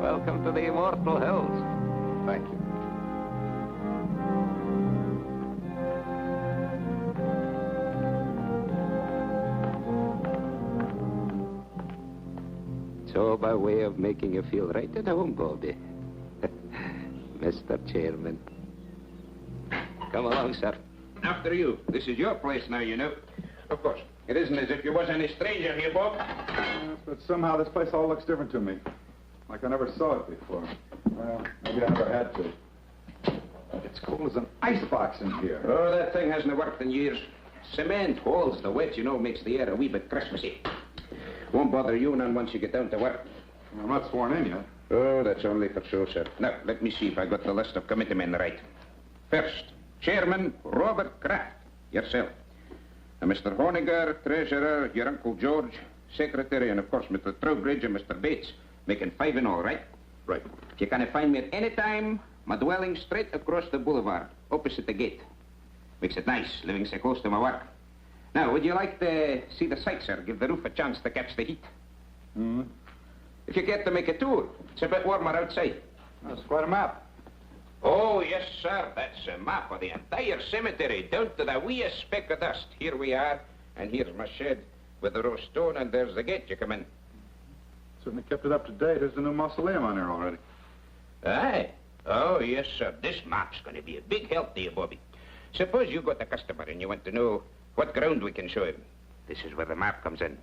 Welcome to the immortal hills. Thank you. So, by way of making you feel right at home, Bobby. Mr. Chairman. Come along, sir. After you. This is your place now, you know. Of course. It isn't as if you was any stranger here, Bob. Yes, but somehow this place all looks different to me. Like I never saw it before. Well, maybe I never had to. It's cold as an icebox in here. Oh, that thing hasn't worked in years. Cement holds the wet, you know, makes the air a wee bit Christmassy. Won't bother you none once you get down to work. I'm not sworn in yet. Oh, that's only for show, sir. Now, let me see if I got the list of committee men right. First, Chairman Robert Kraft, yourself. Mr. Honiger, Treasurer, your Uncle George, Secretary, and of course Mr. Trowbridge and Mr. Bates, making 5 in all, right? Right. You can find me at any time, my dwelling straight across the boulevard, opposite the gate. Makes it nice, living so close to my work. Now, would you like to see the sights, sir? Give the roof a chance to catch the heat. Mm-hmm. If you care to make a tour, it's a bit warmer outside. That's quite a map. Oh, yes, sir. That's a map of the entire cemetery, down to the weeest speck of dust. Here we are, and here's my shed with the row stone, and there's the gate you come in. Certainly kept it up to date. There's the new mausoleum on there already. Aye. Oh, yes, sir. This map's going to be a big help to you, Bobby. Suppose you got a customer and you want to know what ground we can show him. This is where the map comes in.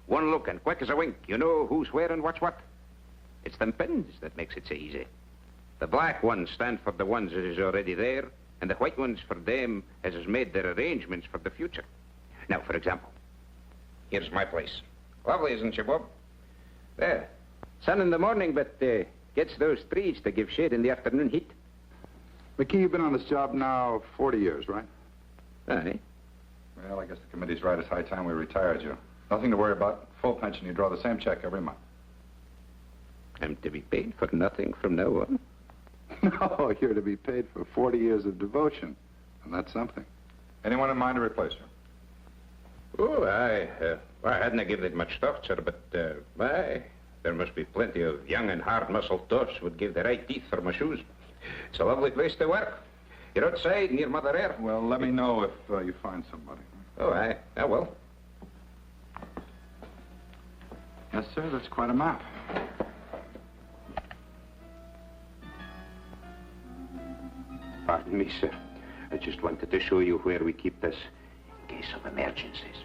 One look and quick as a wink, you know who's where and what's what. It's them pins that makes it so easy. The black ones stand for the ones that is already there, and the white ones for them as has made their arrangements for the future. Now, for example, here's my place. Lovely, isn't she, Bob? There. Sun in the morning, but gets those trees to give shade in the afternoon heat. McKee, you've been on this job now 40 years, right? Aye. Well, I guess the committee's right. It's high time we retired you. Nothing to worry about. Full pension. You draw the same check every month. I'm to be paid for nothing from now on? No, you're to be paid for 40 years of devotion. And that's something. Anyone in mind to replace you? Oh, I hadn't given it much thought, sir, but, there must be plenty of young and hard-muscled tots would give the right teeth for my shoes. It's a lovely place to work. You're outside, near Mother Air. Well, let me know if you find somebody. Oh, I will. Yes, sir, that's quite a map. Pardon me, sir. I just wanted to show you where we keep this in case of emergencies.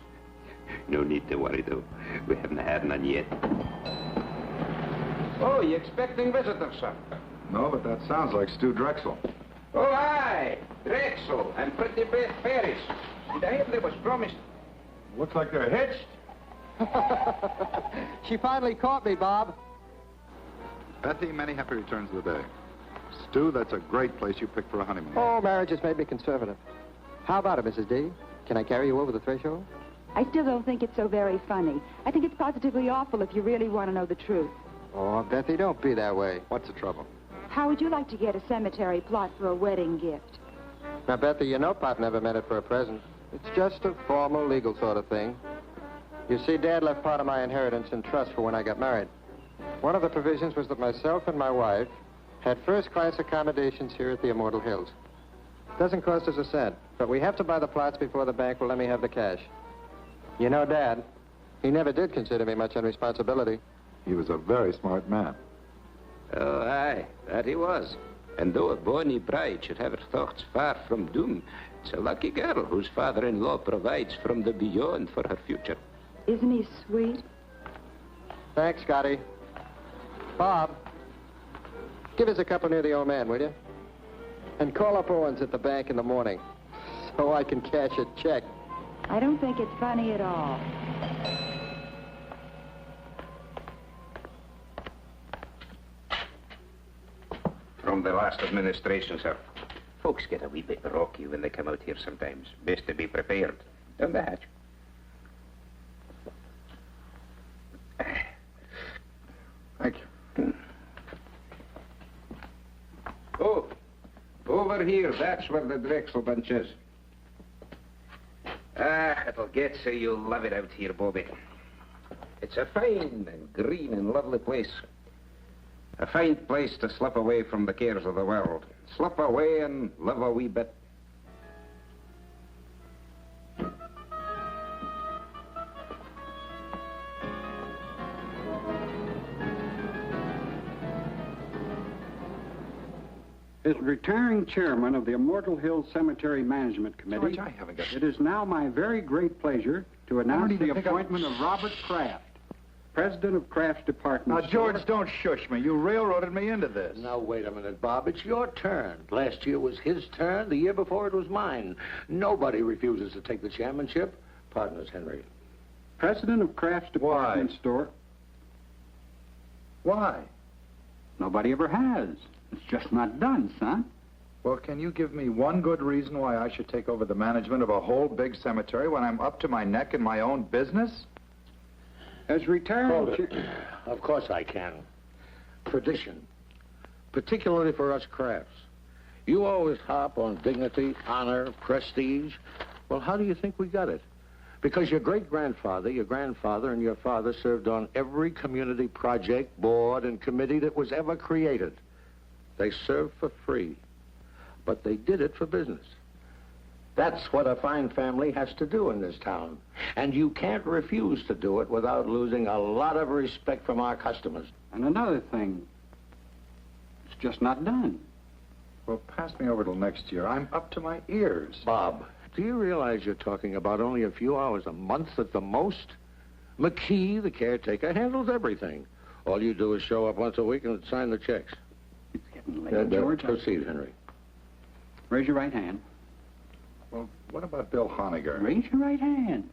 No need to worry, though. We haven't had none yet. Oh, you expecting visitors, sir? No, but that sounds like Stu Drexel. Oh, aye. Drexel and Pretty Beth Ferris. Did I hear they was promised? Looks like they're hitched. She finally caught me, Bob. Betty, many happy returns of the day. Stu, that's a great place you picked for a honeymoon. Oh, marriage has made me conservative. How about it, Mrs. D? Can I carry you over the threshold? I still don't think it's so very funny. I think it's positively awful if you really want to know the truth. Oh, Bethy, don't be that way. What's the trouble? How would you like to get a cemetery plot for a wedding gift? Now, Bethy, you know Pop never meant it for a present. It's just a formal, legal sort of thing. You see, Dad left part of my inheritance in trust for when I got married. One of the provisions was that myself and my wife had first-class accommodations here at the Immortal Hills. Doesn't cost us a cent, but we have to buy the plots before the bank will let me have the cash. You know, Dad, he never did consider me much on responsibility. He was a very smart man. Oh, aye, that he was. And though a bonny bride should have her thoughts far from doom, it's a lucky girl whose father-in-law provides from the beyond for her future. Isn't he sweet? Thanks, Scotty. Bob, give us a couple near the old man, will you? And call up Owens at the bank in the morning so I can cash a check. I don't think it's funny at all. From the last administration, sir. Folks get a wee bit rocky when they come out here sometimes. Best to be prepared. Down the hatch. Thank you. Oh, over here. That's where the Drexel bunch is. It'll get so you'll love it out here, Bobby. It's a fine and green and lovely place. A fine place to slip away from the cares of the world. Slip away and live a wee bit. As retiring chairman of the Immortal Hills Cemetery Management Committee, George, I haven't got... it is now my very great pleasure to announce the appointment of Robert Kraft, president of Kraft's department. Now, George, don't shush me. You railroaded me into this. Now, wait a minute, Bob. It's your turn. Last year was his turn. The year before it was mine. Nobody refuses to take the chairmanship. Partners, Henry. President of Kraft's department store. Why? Nobody ever has. It's just not done, son. Well, can you give me one good reason why I should take over the management of a whole big cemetery when I'm up to my neck in my own business? As retiring Hold it. Of course I can. Tradition. Particularly for us Crafts. You always harp on dignity, honor, prestige. Well, how do you think we got it? Because your great-grandfather, your grandfather, and your father served on every community project, board, and committee that was ever created. They served for free, but they did it for business. That's what a fine family has to do in this town. And you can't refuse to do it without losing a lot of respect from our customers. And another thing, it's just not done. Well, pass me over till next year. I'm up to my ears. Bob, do you realize you're talking about only a few hours a month at the most? McKee, the caretaker, handles everything. All you do is show up once a week and sign the checks. It's getting late, George. Proceed, Henry. Raise your right hand. Well, what about Bill Honegger? Raise your right hand.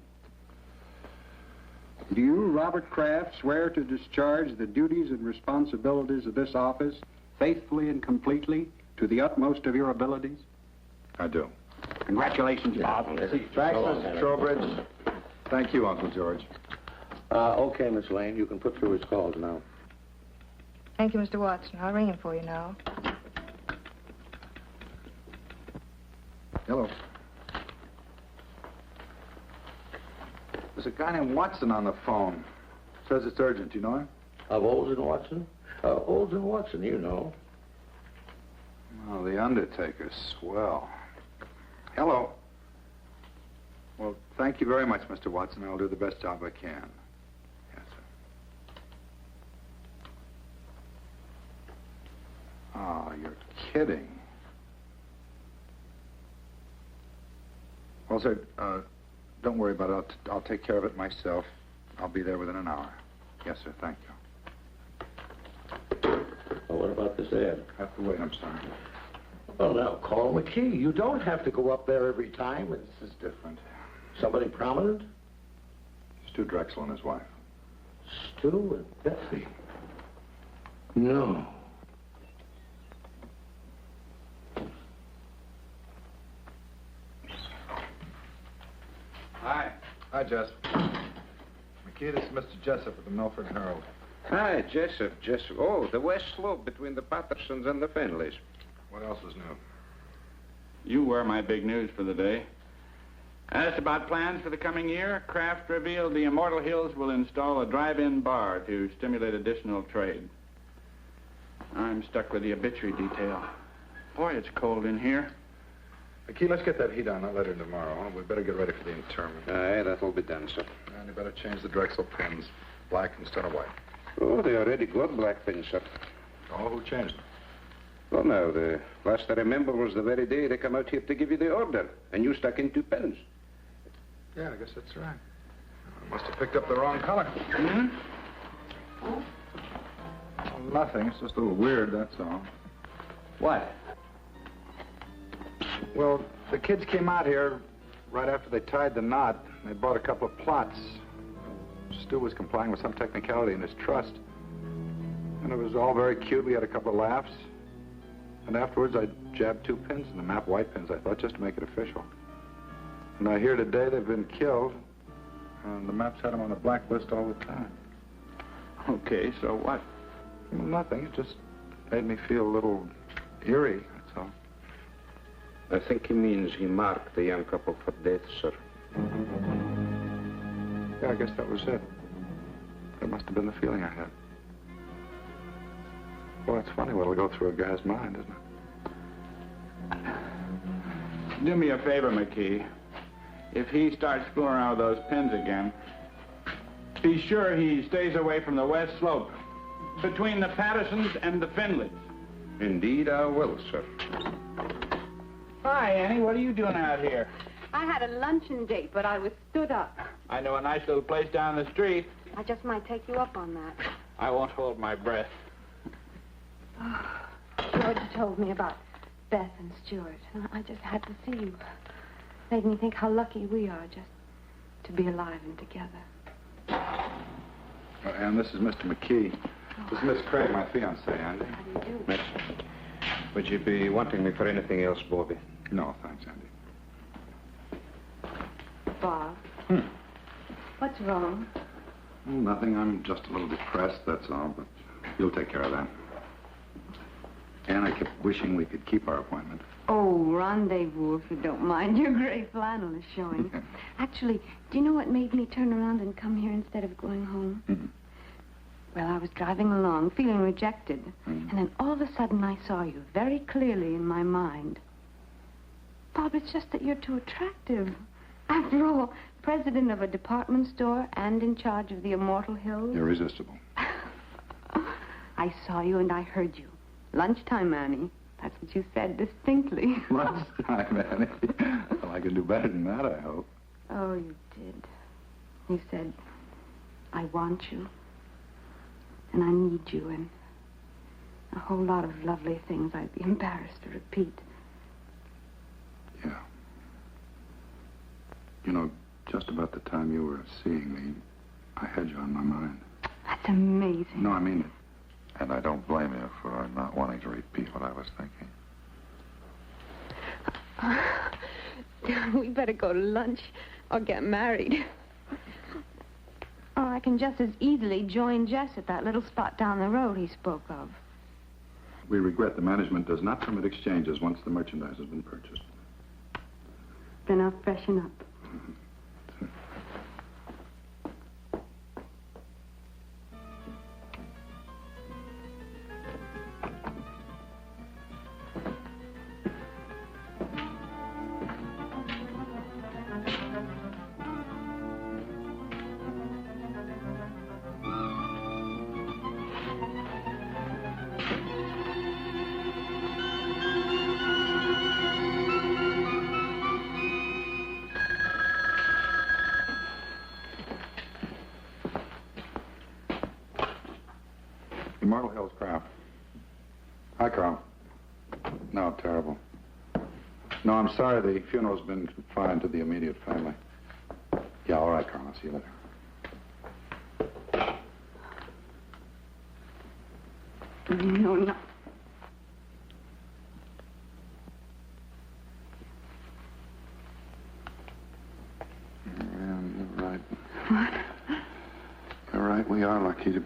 Do you, Robert Kraft, swear to discharge the duties and responsibilities of this office faithfully and completely to the utmost of your abilities? I do. Congratulations, Bob. Thanks, Mr. Trowbridge. Thank you, Uncle George. Okay, Miss Lane, you can put through his calls now. Thank you, Mr. Watson. I'll ring him for you now. Hello. There's a guy named Watson on the phone. Says it's urgent. You know him? Of Olds and Watson? Olds and Watson, you know. Oh, the Undertaker's swell. Hello. Well, thank you very much, Mr. Watson. I'll do the best job I can. Yes, sir. Oh, you're kidding. Well, sir, don't worry about it. I'll take care of it myself. I'll be there within an hour. Yes, sir. Thank you. Well, what about this ad? I have to wait. I'm sorry. Well, now, call McKee. You don't have to go up there every time. This is different. Somebody prominent? Stu Drexel and his wife. Stu and Betsy. No. Hi. Hi, Jess. McKee, this is Mr. Jessup of the Milford Herald. Hi, Jessup. Oh, the west slope between the Pattersons and the Finleys. What else is new? You were my big news for the day. Asked about plans for the coming year, Kraft revealed the Immortal Hills will install a drive-in bar to stimulate additional trade. I'm stuck with the obituary detail. Boy, it's cold in here. Key, let's get that heat on that letter tomorrow. Huh? We better get ready for the interment. Aye, that'll be done, sir. And you better change the Drexel pins. Black instead of white. Oh, they already got black pins, sir. Oh, who changed them? Well, now, the last I remember was the very day they come out here to give you the order, and you stuck in 2 pens. Yeah, I guess that's right. I must have picked up the wrong color. Hmm? Well, nothing. It's just a little weird, that's all. What? Well, the kids came out here right after they tied the knot. They bought a couple of plots. Stu was complying with some technicality in his trust. And it was all very cute. We had a couple of laughs. And afterwards, I jabbed 2 pins in the map, white pins, I thought, just to make it official. And I hear today they've been killed. And the maps had them on the blacklist all the time. Okay, so what? Well, nothing. It just made me feel a little eerie, that's all. I think he means he marked the young couple for death, sir. Yeah, I guess that was it. That must have been the feeling I had. Well, it's funny what'll go through a guy's mind, isn't it? Do me a favor, McKee. If he starts fooling around with those pins again, be sure he stays away from the west slope, between the Pattersons and the Finleys. Indeed, I will, sir. Hi, Annie. What are you doing out here? I had a luncheon date, but I was stood up. I know a nice little place down the street. I just might take you up on that. I won't hold my breath. George told me about Beth and Stuart, and I just had to see you. Made me think how lucky we are just to be alive and together. And this is Mr. McKee. This is Miss Craig, my fiancée, Andy. How do you do? Miss, would you be wanting me for anything else, Bobby? No, thanks, Andy. Bob. What's wrong? Well, nothing. I'm just a little depressed, that's all, but you'll take care of that. And I kept wishing we could keep our appointment. Oh, rendezvous, if you don't mind. Your gray flannel is showing. Actually, do you know what made me turn around and come here instead of going home? Mm-hmm. Well, I was driving along, feeling rejected. Mm-hmm. And then all of a sudden I saw you very clearly in my mind. Bob, it's just that you're too attractive. After all, president of a department store and in charge of the Immortal Hills. Irresistible. I saw you and I heard you. Lunchtime, Annie. That's what you said distinctly. Lunchtime, Annie. Well, I can do better than that, I hope. Oh, you did. You said, I want you. And I need you, and a whole lot of lovely things I'd be embarrassed to repeat. Yeah. You know, just about the time you were seeing me, I had you on my mind. That's amazing. No, I mean it. And I don't blame you for not wanting to repeat what I was thinking. We better go to lunch or get married. Or I can just as easily join Jess at that little spot down the road he spoke of. We regret the management does not permit exchanges once the merchandise has been purchased. Then I'll freshen up. Immortal Hills, Kraft. Hi, Carl. No, terrible. No, I'm sorry. The funeral's been confined to the immediate family. Yeah, all right, Carl. I'll see you later. No, no. Yeah, you're right. What? You're right. We are lucky to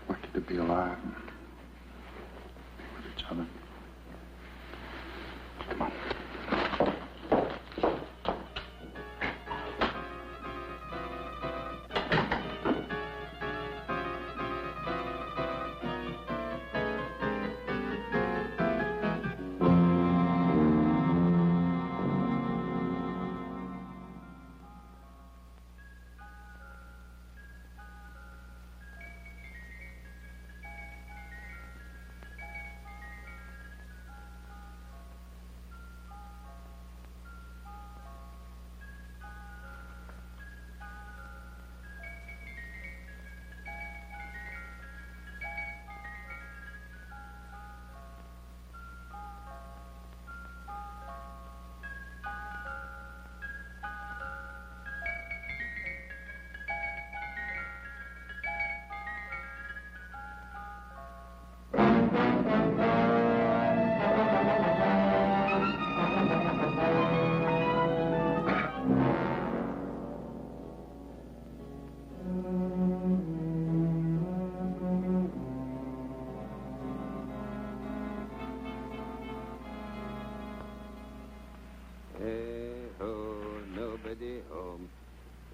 Lucky to be alive. With each other. Come on.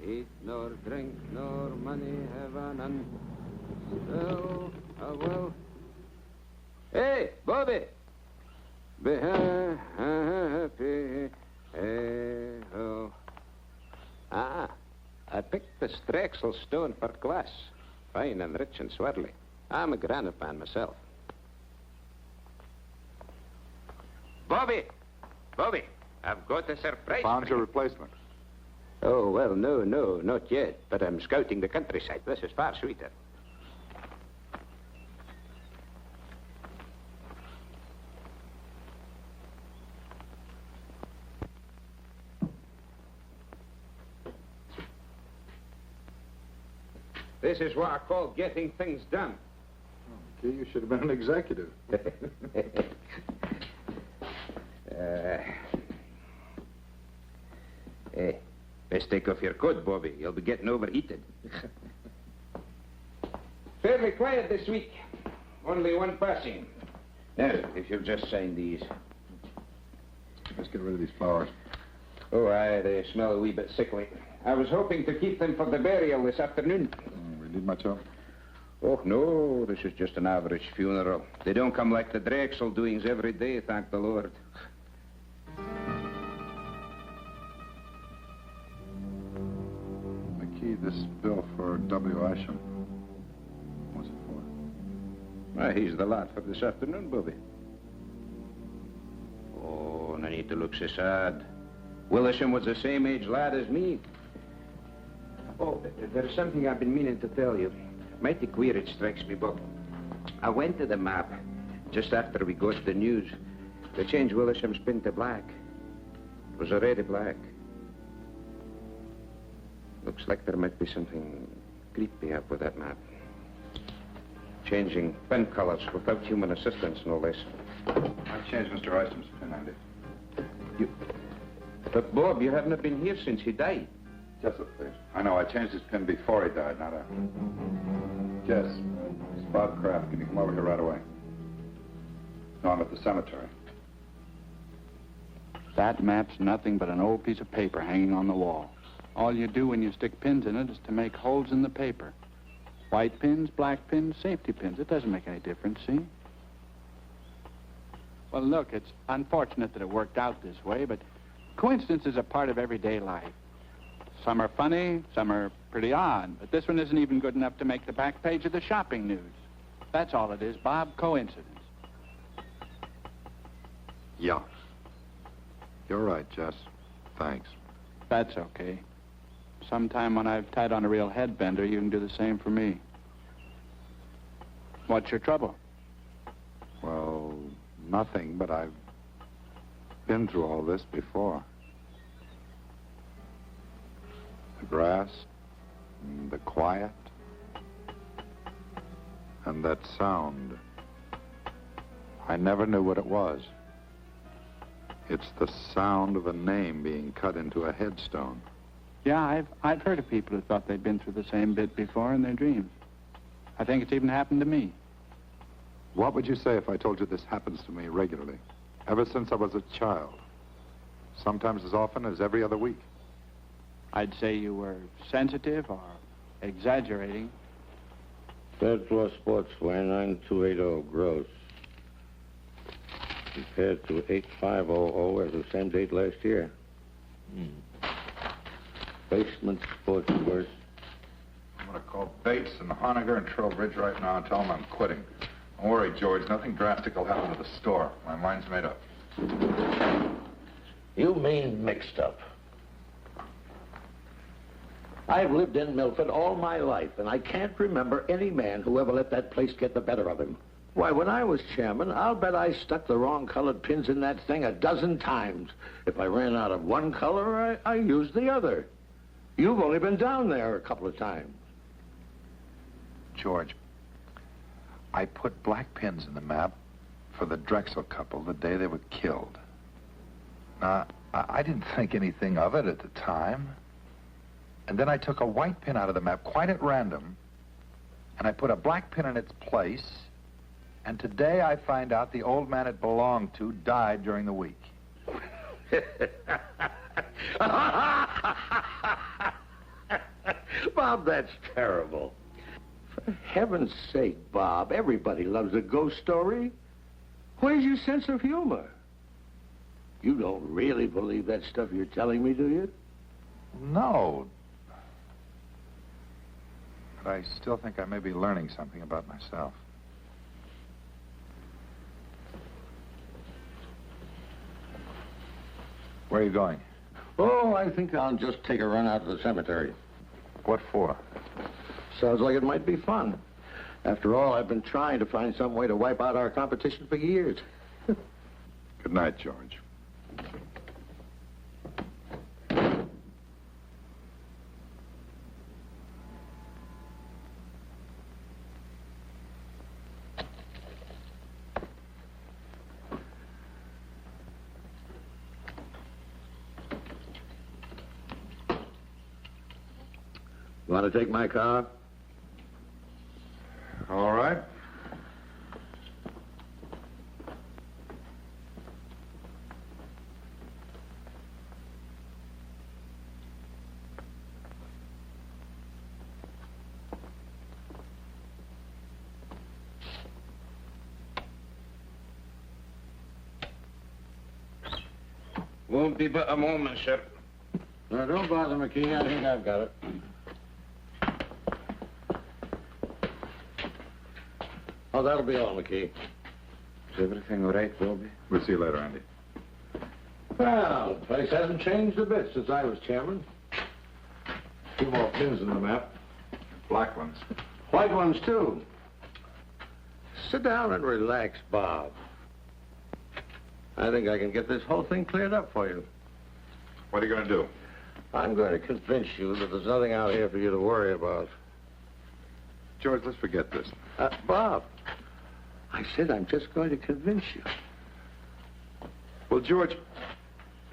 Eat nor drink nor money have none. Well, well. Hey, Bobby! Be happy. Hey-ho. Ah, I picked the Strexel stone for glass. Fine and rich and swirly. I'm a granite man myself. Bobby! Bobby, I've got a surprise. Found your replacement. Oh, well, no, not yet. But I'm scouting the countryside. This is far sweeter. This is what I call getting things done. Oh, gee, you should have been an executive. Hey, best take off your coat, Bobby. You'll be getting overheated. Fairly quiet this week. Only one passing. Now, if you'll just sign these. Let's get rid of these flowers. Oh, aye, they smell a wee bit sickly. I was hoping to keep them for the burial this afternoon. We need much help? Oh, no, this is just an average funeral. They don't come like the Drexel doings every day, thank the Lord. McKee, this bill for W. Isham. What's it for? Why, he's the lad for this afternoon, Bobby. Oh, no need to look so sad. Willisham was the same age lad as me. Oh, there's something I've been meaning to tell you. Mighty queer it strikes me, Bob. I went to the map just after we got the news. They changed Willisham's pin to black. It was already black. Looks like there might be something creepy up with that map. Changing pen colors without human assistance, no less. I've changed Mr. Isham's pin, Andy. You... But, Bob, you haven't been here since he died. Jessup, please. I know, I changed his pin before he died, not after. Jess, it's Bob Kraft. Can you come over here right away? No, I'm at the cemetery. That map's nothing but an old piece of paper hanging on the wall. All you do when you stick pins in it is to make holes in the paper. White pins, black pins, safety pins. It doesn't make any difference, see? Well, look, it's unfortunate that it worked out this way, but coincidences are part of everyday life. Some are funny, some are pretty odd, but this one isn't even good enough to make the back page of the shopping news. That's all it is, Bob, coincidence. Yeah. You're right, Jess. Thanks. That's okay. Sometime when I've tied on a real headbender, you can do the same for me. What's your trouble? Well, nothing, but I've been through all this before. The grass, and the quiet, and that sound. I never knew what it was. It's the sound of a name being cut into a headstone. Yeah, I've heard of people who thought they'd been through the same bit before in their dreams. I think it's even happened to me. What would you say if I told you this happens to me regularly? Ever since I was a child. Sometimes as often as every other week. I'd say you were sensitive or exaggerating. Third floor sportswear, 9280 gross. Compared to 8500 as the same date last year. Basement sportswear. I'm going to call Bates and Honegger and Trowbridge right now and tell them I'm quitting. Don't worry, George. Nothing drastic will happen to the store. My mind's made up. You mean mixed up? I've lived in Milford all my life, and I can't remember any man who ever let that place get the better of him. Why, when I was chairman, I'll bet I stuck the wrong colored pins in that thing a dozen times. If I ran out of one color, I used the other. You've only been down there a couple of times. George, I put black pins in the map for the Drexel couple the day they were killed. Now, I didn't think anything of it at the time. And then I took a white pin out of the map, quite at random, and I put a black pin in its place, and today I find out the old man it belonged to died during the week. Bob, that's terrible. For heaven's sake, Bob, everybody loves a ghost story. Where's your sense of humor? You don't really believe that stuff you're telling me, do you? No. But I still think I may be learning something about myself. Where are you going? Oh, I think I'll just take a run out to the cemetery. What for? Sounds like it might be fun. After all, I've been trying to find some way to wipe out our competition for years. Good night, George. Want to take my car? All right. Won't be but a moment, sir. No, don't bother, McKee. I think I've got it. Oh, that'll be all, McKee. Is everything all right, Wilby? We'll see you later, Andy. Well, the place hasn't changed a bit since I was chairman. 2 more pins in the map. Black ones. White ones, too. Sit down and relax, Bob. I think I can get this whole thing cleared up for you. What are you going to do? I'm going to convince you that there's nothing out here for you to worry about. George, let's forget this. Bob, I said I'm just going to convince you. Well, George,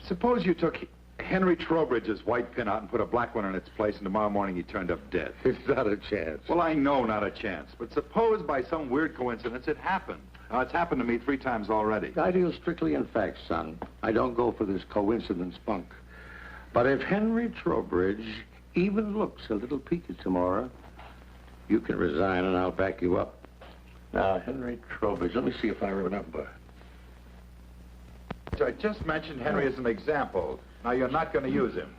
suppose you took Henry Trowbridge's white pin out and put a black one in its place, and tomorrow morning he turned up dead. It's not a chance. Well, I know not a chance, but suppose by some weird coincidence it happened. Now, it's happened to me 3 times already. I deal strictly in facts, son. I don't go for this coincidence spunk. But if Henry Trowbridge even looks a little peaked tomorrow, you can resign and I'll back you up. Now, Henry Trowbridge, let me see if I remember. I just mentioned Henry as an example. Now, you're not going to use him.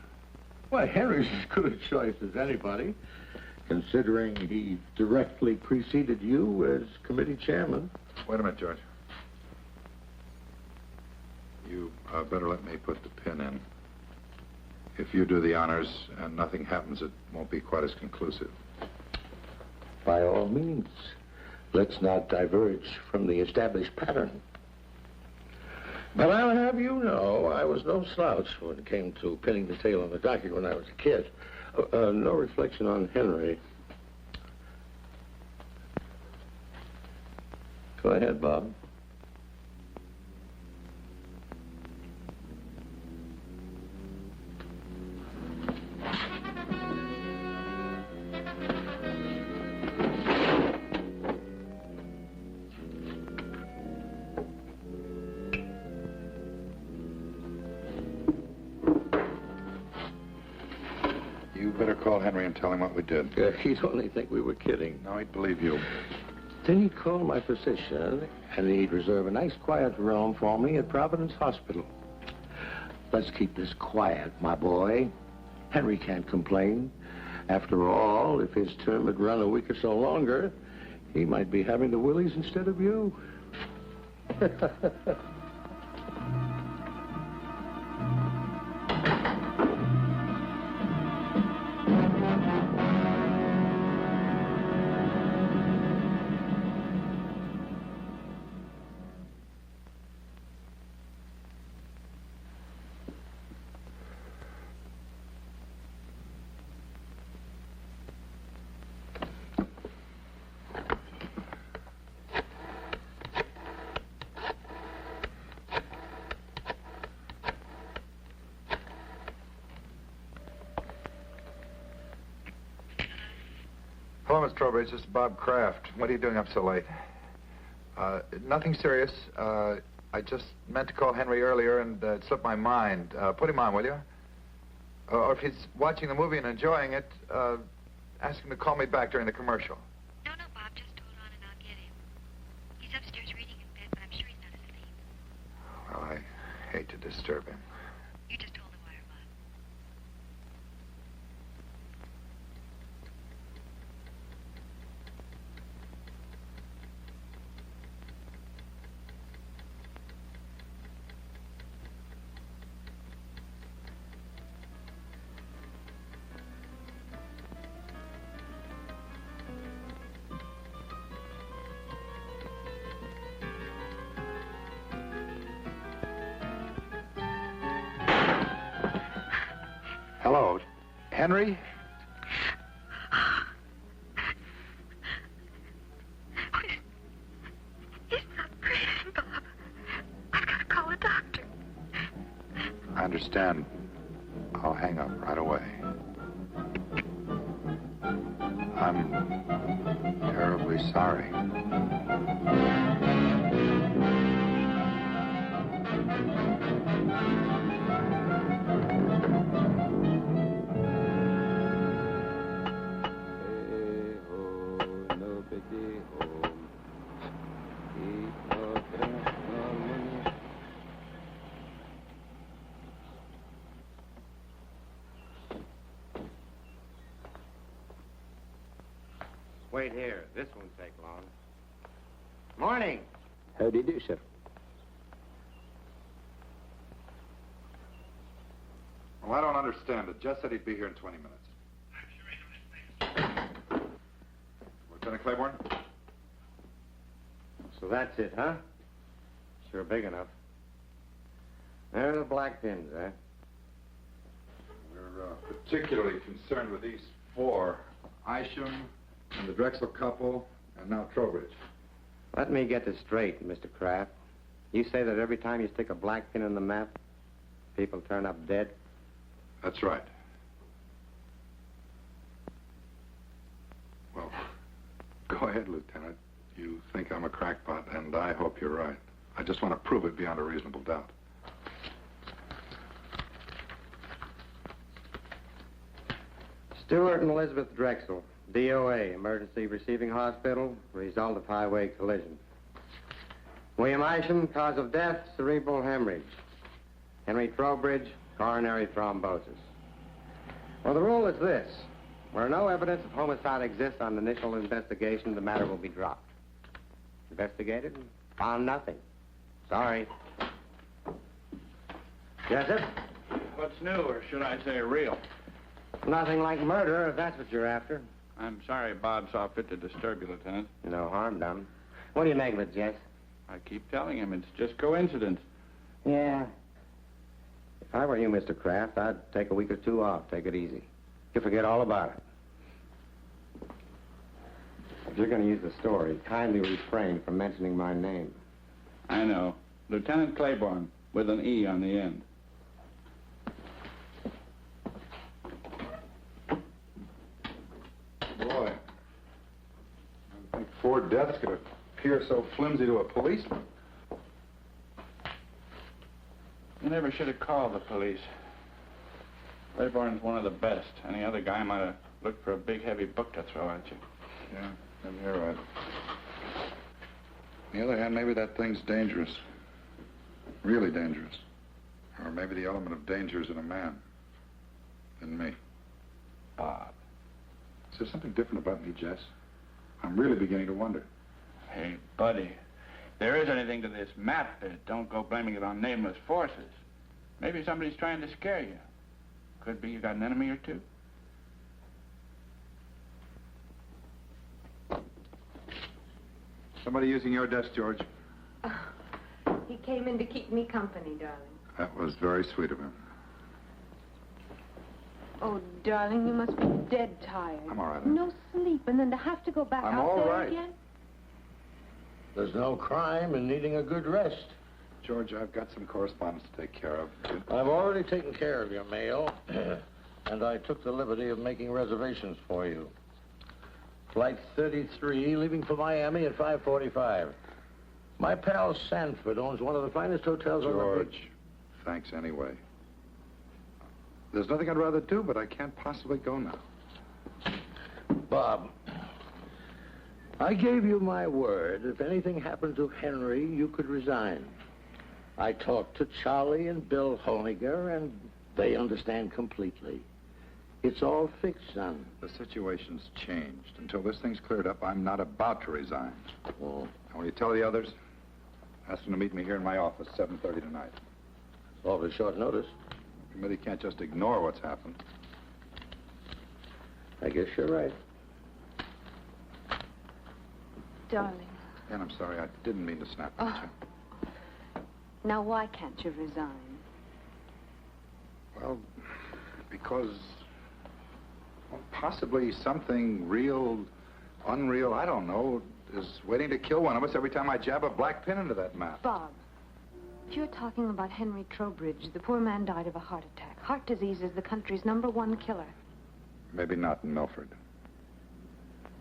Well, Henry's as good a choice as anybody, considering he directly preceded you as committee chairman. Wait a minute, George. You better let me put the pin in. If you do the honors and nothing happens, it won't be quite as conclusive. By all means, let's not diverge from the established pattern. But I'll have you know, I was no slouch when it came to pinning the tail on the donkey when I was a kid. No reflection on Henry. Go ahead, Bob. Henry and tell him what we did. He'd only think we were kidding. No, he'd believe you. Then he'd call my physician, and he'd reserve a nice quiet room for me at Providence Hospital. Let's keep this quiet, my boy. Henry can't complain. After all, if his term had run a week or so longer, he might be having the willies instead of you. Hello, Miss Trowbridge. This is Bob Kraft. What are you doing up so late? Nothing serious. I just meant to call Henry earlier and it slipped my mind. Put him on, will you? Or if he's watching the movie and enjoying it, ask him to call me back during the commercial. No, Bob. Just hold on and I'll get him. He's upstairs reading in bed, but I'm sure he's not asleep. Well, I hate to disturb him. You just hold the wire, Bob. Hello, Henry? He's not breathing, Bob. I've got to call a doctor. I understand. I'll hang up right away. I'm terribly sorry. Wait here. This won't take long. Morning. How do you do, sir? Well, I don't understand it. Jess said he'd be here in 20 minutes. Lieutenant Claiborne? So that's it, huh? Sure big enough. There are the black pins, eh? We're particularly concerned with these four. Isham and the Drexel couple, and now Trowbridge. Let me get this straight, Mr. Kraft. You say that every time you stick a black pin in the map, people turn up dead? That's right. Well, go ahead, Lieutenant. You think I'm a crackpot, and I hope you're right. I just want to prove it beyond a reasonable doubt. Stewart and Elizabeth Drexel, DOA, Emergency Receiving Hospital, result of highway collision. William Isham, cause of death, cerebral hemorrhage. Henry Trowbridge, coronary thrombosis. Well, the rule is this. Where no evidence of homicide exists on initial investigation, the matter will be dropped. Investigated, found nothing. Sorry. Jessup? What's new, or should I say real? Nothing like murder, if that's what you're after. I'm sorry Bob saw fit to disturb you, Lieutenant. No harm done. What do you make of it, Jess? I keep telling him it's just coincidence. Yeah. If I were you, Mr. Kraft, I'd take a week or two off. Take it easy. You forget all about it. If you're going to use the story, kindly refrain from mentioning my name. I know. Lieutenant Claiborne, with an E on the end. Boy, I think 4 deaths could appear so flimsy to a policeman. You never should have called the police. Claiborne's one of the best. Any other guy might have Look for a big, heavy book to throw at you. Yeah, maybe you're right. On the other hand, maybe that thing's dangerous. Really dangerous. Or maybe the element of danger is in a man. In me. Bob. Is there something different about me, Jess? I'm really beginning to wonder. Hey, buddy. If there is anything to this map, don't go blaming it on nameless forces. Maybe somebody's trying to scare you. Could be you got an enemy or two. Somebody using your desk, George. He came in to keep me company, darling. That was very sweet of him. Oh, darling, you must be dead tired. I'm all right. No sleep, and then to have to go back I'm out all there right. again? There's no crime in needing a good rest. George, I've got some correspondence to take care of. I've already taken care of your mail, and I took the liberty of making reservations for you. Flight 33, leaving for Miami at 5:45. My pal Sanford owns one of the finest hotels on the George, thanks anyway. There's nothing I'd rather do, but I can't possibly go now. Bob, I gave you my word. If anything happened to Henry, you could resign. I talked to Charlie and Bill Honiger, and they understand completely. It's all fixed, son. The situation's changed. Until this thing's cleared up, I'm not about to resign. Oh. And when you tell the others, ask them to meet me here in my office, 7:30 tonight. Awfully short notice. The committee can't just ignore what's happened. I guess you're right. Darling. And I'm sorry, I didn't mean to snap at you. Now, why can't you resign? Well, because possibly something real, unreal, I don't know, is waiting to kill one of us every time I jab a black pin into that map. Bob, if you're talking about Henry Trowbridge, the poor man died of a heart attack. Heart disease is the country's #1 killer. Maybe not in Milford.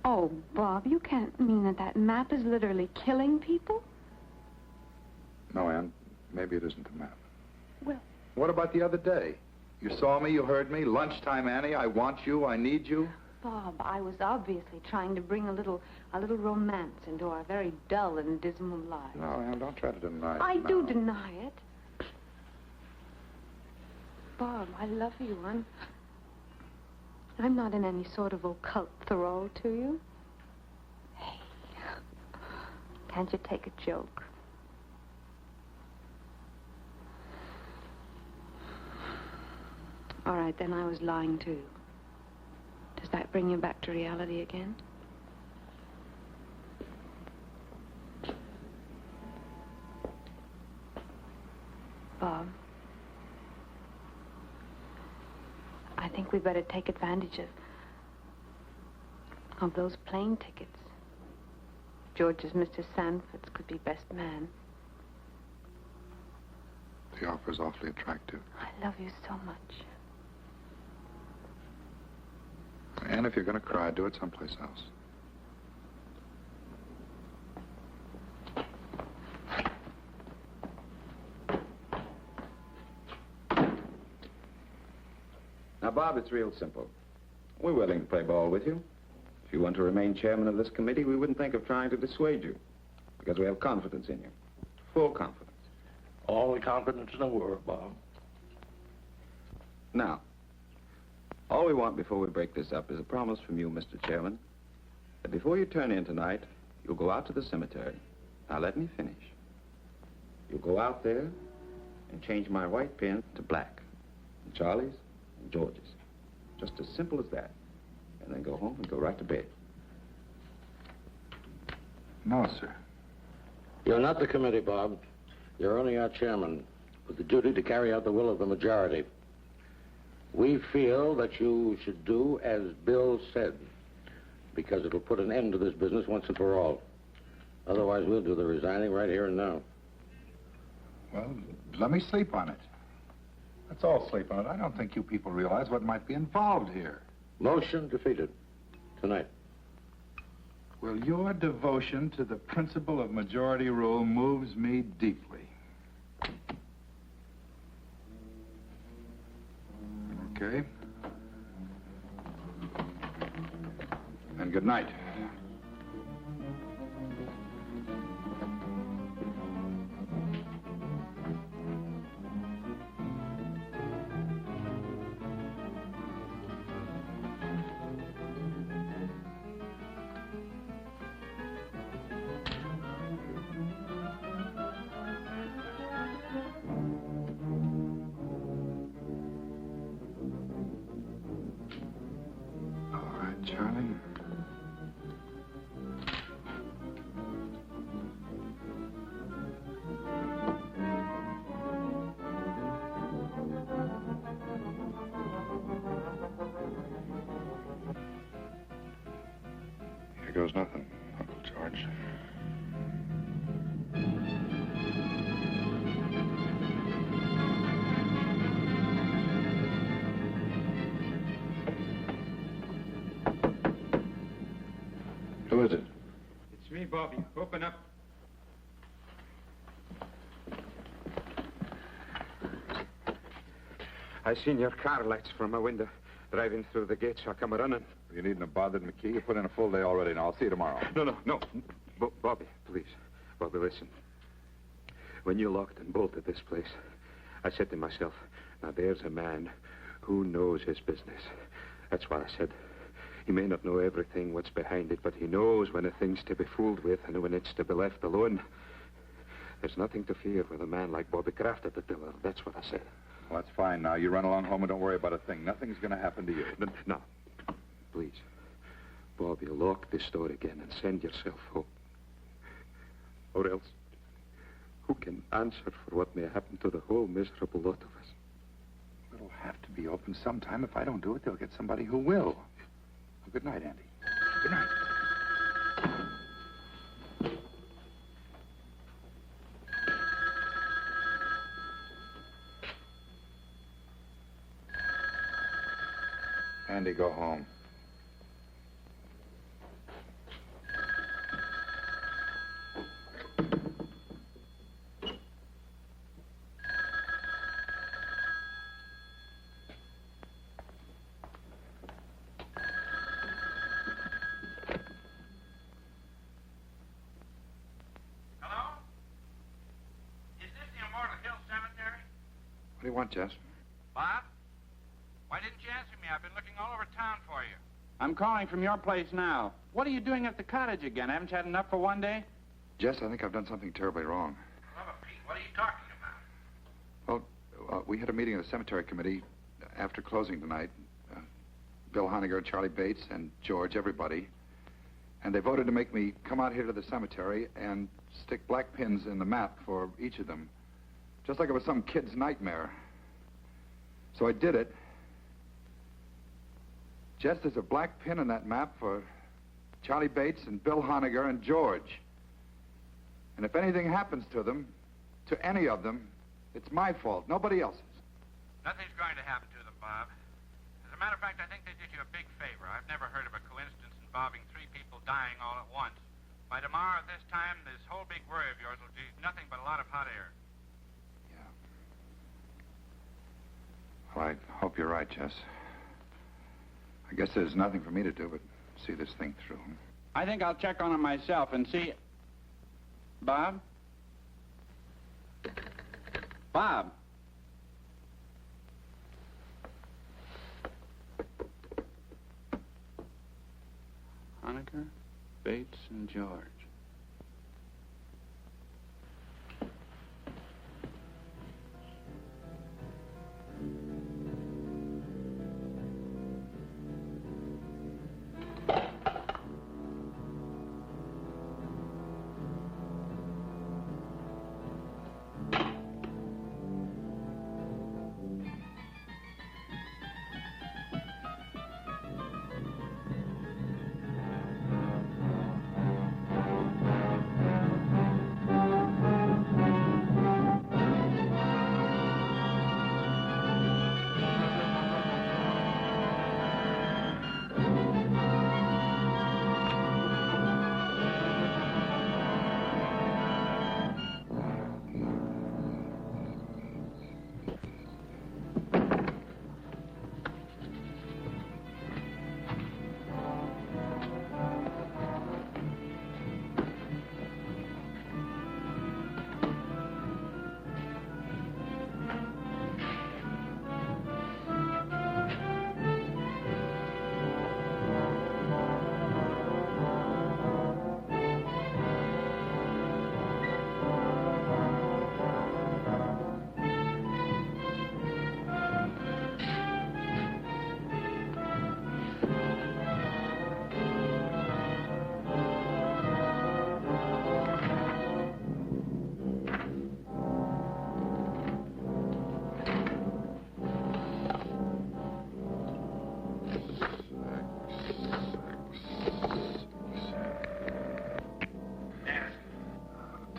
Oh, Bob, you can't mean that that map is literally killing people? No, Ann, maybe it isn't the map. Well... What about the other day? You saw me, you heard me. Lunchtime, Annie, I want you, I need you. Bob, I was obviously trying to bring a little romance into our very dull and dismal lives. No, Ann, don't try to deny it. I now. do deny it. Bob, I love you. I'm not in any sort of occult thrall to you. Hey, can't you take a joke? All right, then I was lying too. Does that bring you back to reality again? Bob, I think we better take advantage of those plane tickets. George's Mr. Sanford's could be best man. The offer's awfully attractive. I love you so much. And if you're going to cry, do it someplace else. Now, Bob, it's real simple. We're willing to play ball with you. If you want to remain chairman of this committee, we wouldn't think of trying to dissuade you, because we have confidence in you. Full confidence. All the confidence in the world, Bob. Now, all we want before we break this up is a promise from you, Mr. Chairman, that before you turn in tonight, you'll go out to the cemetery. Now, let me finish. You'll go out there and change my white pin to black, and Charlie's and George's. Just as simple as that. And then go home and go right to bed. No, sir. You're not the committee, Bob. You're only our chairman, with the duty to carry out the will of the majority. We feel that you should do as Bill said, because it'll put an end to this business once and for all. Otherwise, we'll do the resigning right here and now. Well, let me sleep on it. Let's all sleep on it. I don't think you people realize what might be involved here. Motion defeated. Tonight. Well, your devotion to the principle of majority rule moves me deeply. Okay. And good night. Charlie. Here goes nothing, Uncle George. Who is it? It's me, Bobby. Open up. I seen your car lights from my window driving through the gate, so I come running. You needn't have bothered McKee. You put in a full day already, and I'll see you tomorrow. No. Bobby, please. Bobby, listen. When you locked and bolted this place, I said to myself, now there's a man who knows his business. That's what I said. He may not know everything what's behind it, but he knows when a thing's to be fooled with and when it's to be left alone. There's nothing to fear with a man like Bobby Kraft at the tiller. That's what I said. Well, that's fine now. You run along home and don't worry about a thing. Nothing's going to happen to you. No. Please. Bobby, lock this door again and send yourself home. Or else, who can answer for what may happen to the whole miserable lot of us? It'll have to be open sometime. If I don't do it, they'll get somebody who will. Well, good night, Andy. Good night. Andy, go home. What do you want, Jess? Bob? Why didn't you answer me? I've been looking all over town for you. I'm calling from your place now. What are you doing at the cottage again? Haven't you had enough for one day? Jess, I think I've done something terribly wrong. Well, Pete, what are you talking about? Well, we had a meeting of the cemetery committee after closing tonight. Bill Honegger, Charlie Bates, and George, everybody. And they voted to make me come out here to the cemetery and stick black pins in the map for each of them. Just like it was some kid's nightmare. So I did it. Jess, there's a black pin in that map for Charlie Bates and Bill Honegger and George. And if anything happens to them, to any of them, it's my fault, nobody else's. Nothing's going to happen to them, Bob. As a matter of fact, I think they did you a big favor. I've never heard of a coincidence involving 3 people dying all at once. By tomorrow at this time, this whole big worry of yours will be nothing but a lot of hot air. Well, I hope you're right, Jess. I guess there's nothing for me to do but see this thing through. I think I'll check on him myself and see... Bob? Bob? Honegger, Bates, and George.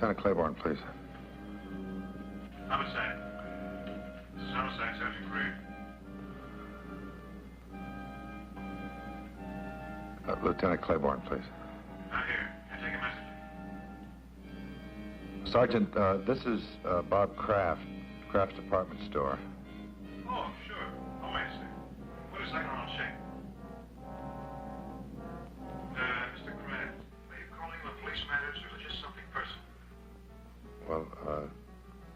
Lieutenant Claiborne, please. Homicide. This is Homicide, Sergeant Greer. Lieutenant Claiborne, please. Not here. Can I take a message? Sergeant, this is Bob Kraft, Kraft's department store. Oh, sure. Oh, wait a second. Wait a second, I'll check. Mr. Kraft, are you calling on police matters or just something personal? Well,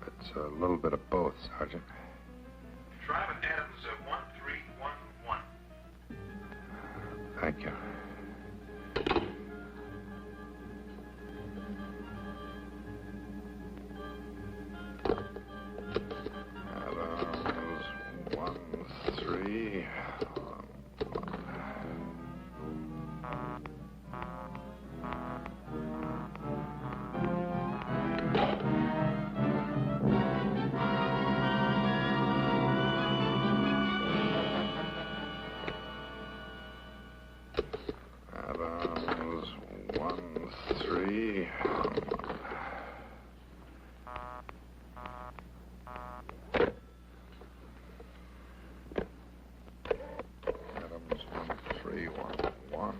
it's a little bit of both, Sergeant. Drive at Adams 1311. Thank you. Adams 1311. Adams 13. Adams 1311.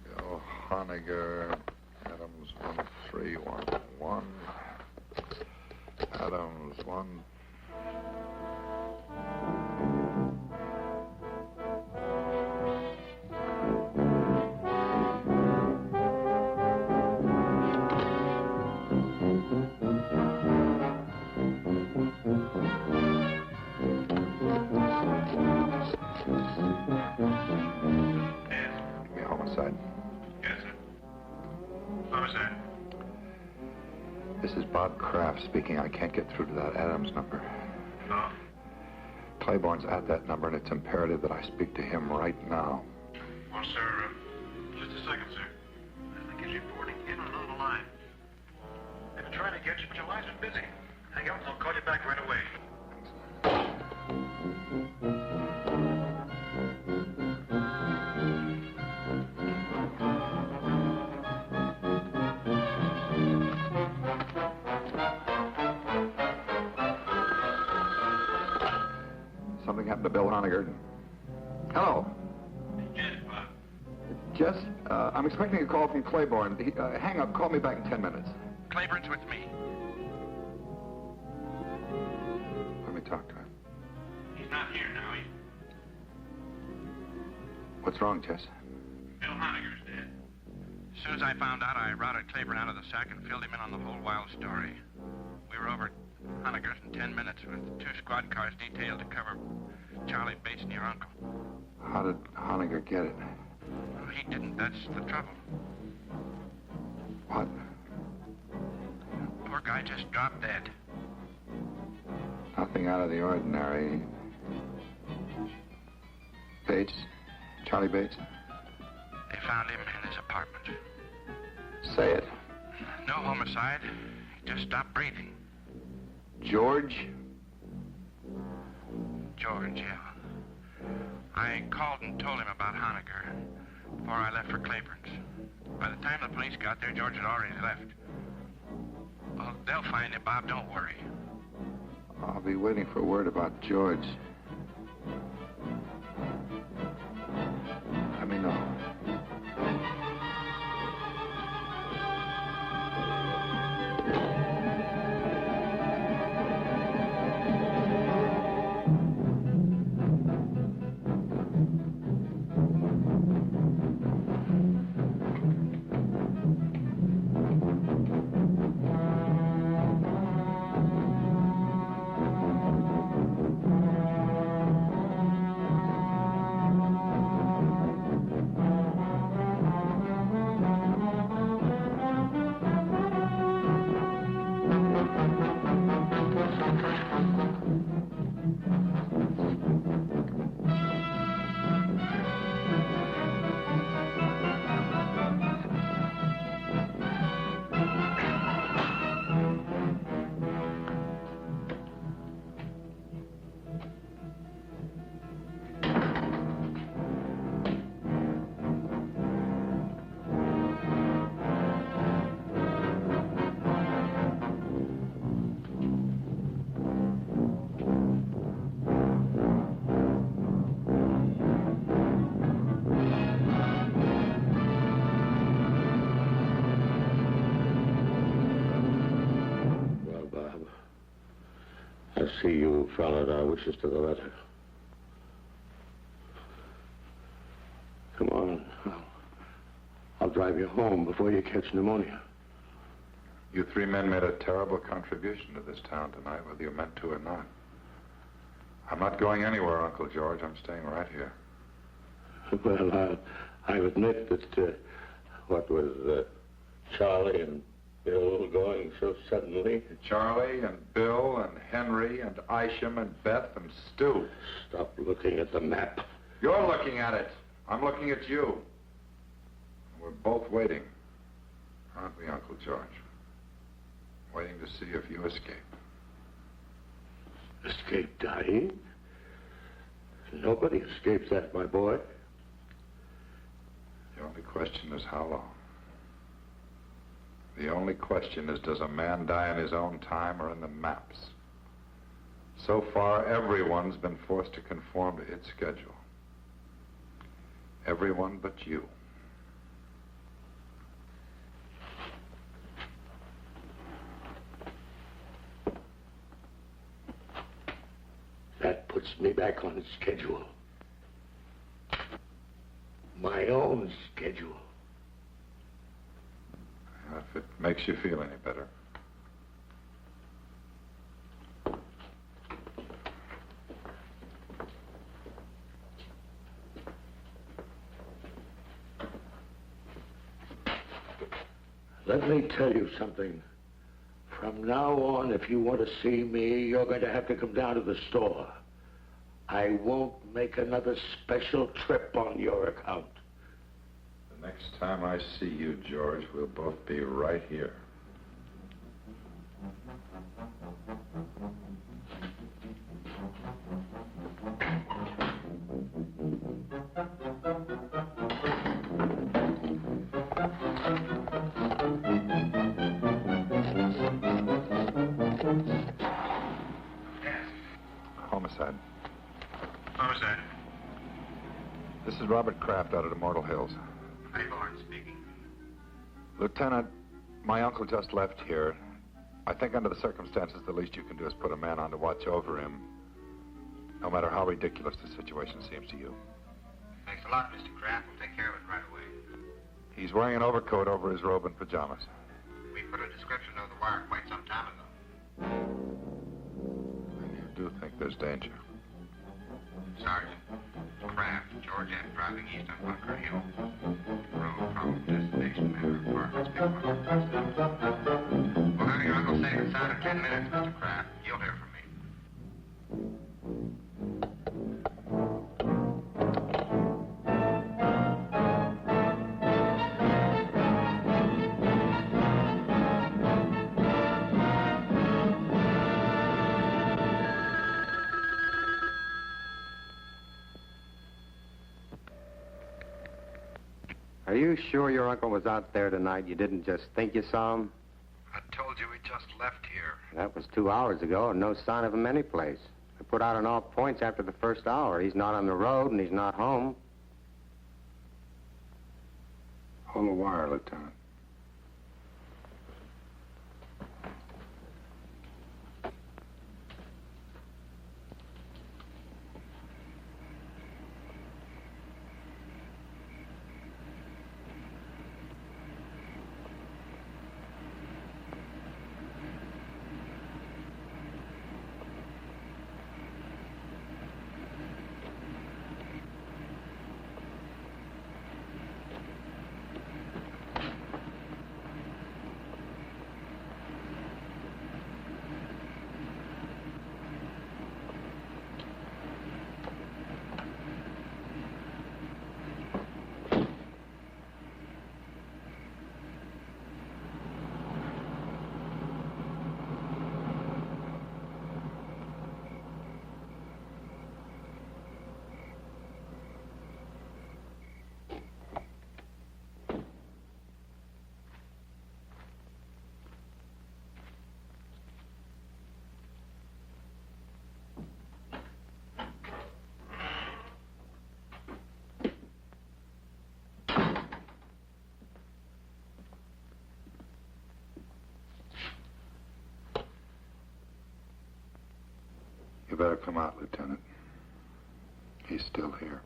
Bill Honiger, Adams 1311. Adams 1. Give me a homicide. Yes, sir. Homicide. This is Bob Kraft speaking. I can't get through to that Adams number. No. Claiborne's at that number, and it's imperative that I speak to him right now. Well, sir, just a second, sir. I think he's reporting in on another line. They've been trying to get you, but your line's been busy. Hang up and I'll call you back right away. Something happened to Bill Honiger. Hello. Yes, Bob. Just, I'm expecting a call from Claiborne. Hang up. Call me back in 10 minutes. Claiborne's with me. Let me talk to him. He's not here now. What's wrong, Jess? Bill Honiger's dead. As soon as I found out, I routed Claiborne out of the sack and filled him in on the whole wild story. We were over at Honiger's in 10 minutes with 2 squad cars detailed to cover Charlie Bates and your uncle. How did Honiger get it? Well, he didn't. That's the trouble. What? Poor guy just dropped dead. Nothing out of the ordinary. Bates? Charlie Bates? They found him in his apartment. Say it. No homicide. He just stopped breathing. George? George, yeah. I called and told him about Honiger before I left for Claiborne's. By the time the police got there, George had already left. Well, they'll find him, Bob. Don't worry. I'll be waiting for word about George. Let me know. I see you followed our wishes to the letter. Come on. I'll drive you home before you catch pneumonia. You three men made a terrible contribution to this town tonight, whether you meant to or not. I'm not going anywhere, Uncle George. I'm staying right here. Well, I'll admit that what with Charlie and Bill going so suddenly. Charlie and Bill and Henry and Isham and Beth and Stu. Stop looking at the map. You're looking at it. I'm looking at you. We're both waiting, aren't we, Uncle George? Waiting to see if you escape. Escape dying? Nobody escapes that, my boy. The only question is how long. The only question is, does a man die in his own time or in the maps? So far, everyone's been forced to conform to its schedule. Everyone but you. That puts me back on schedule. My own schedule. If it makes you feel any better. Let me tell you something. From now on, if you want to see me, you're going to have to come down to the store. I won't make another special trip on your account. The next time I see you, George, we'll both be right here. Homicide. Homicide. This is Robert Kraft out at Immortal Hills. Bourne speaking. Lieutenant, my uncle just left here. I think under the circumstances, the least you can do is put a man on to watch over him, no matter how ridiculous the situation seems to you. Thanks a lot, Mr. Kraft. We'll take care of it right away. He's wearing an overcoat over his robe and pajamas. We put a description of the wire quite some time ago. And you do think there's danger? Sergeant, Kraft, George F. driving east on Bunker Hill. Road, probable destination, manor, apartments, big one. We'll have your uncle safe inside of 10 minutes, Mr. Kraft. You'll hear from me. Are you sure your uncle was out there tonight? You didn't just think you saw him? I told you he just left here. That was 2 hours ago, and no sign of him anyplace. I put out on all points after the first hour. He's not on the road, and he's not home. Hold the wire, Lieutenant. You better come out, Lieutenant. He's still here.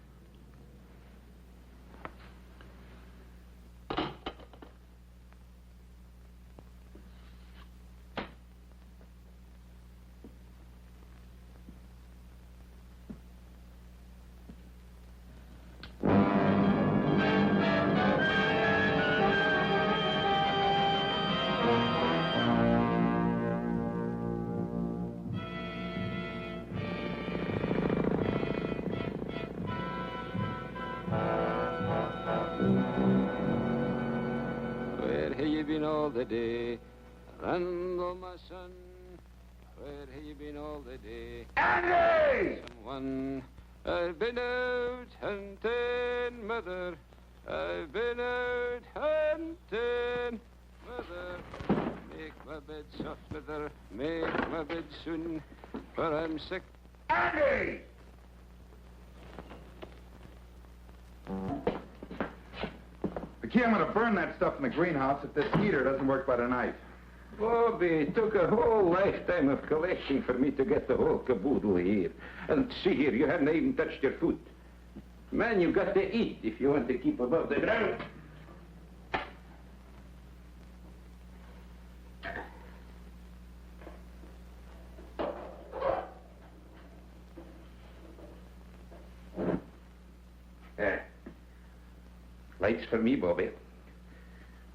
All the day, Randall, my son, where have you been all the day? Andy! Someone, I've been out hunting, mother. I've been out hunting, mother. Make my bed soft, mother. Make my bed soon, for I'm sick. Andy! Key, I'm going to burn that stuff in the greenhouse if this heater doesn't work by tonight. Bobby, it took a whole lifetime of collecting for me to get the whole caboodle here. And see here, you haven't even touched your food. Man, you've got to eat if you want to keep above the ground. Lights for me, Bobby. Of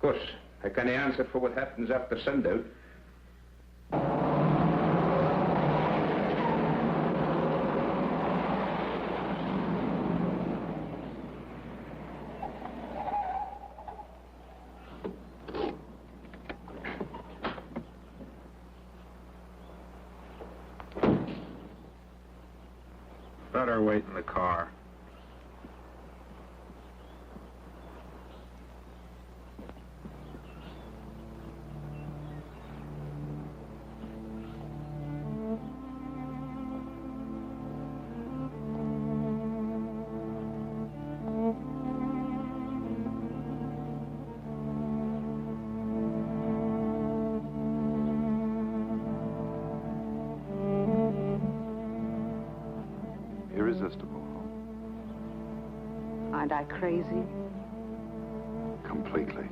course, I can't answer for what happens after sundown. Better wait in the car. Irresistible. Aren't I crazy? Completely.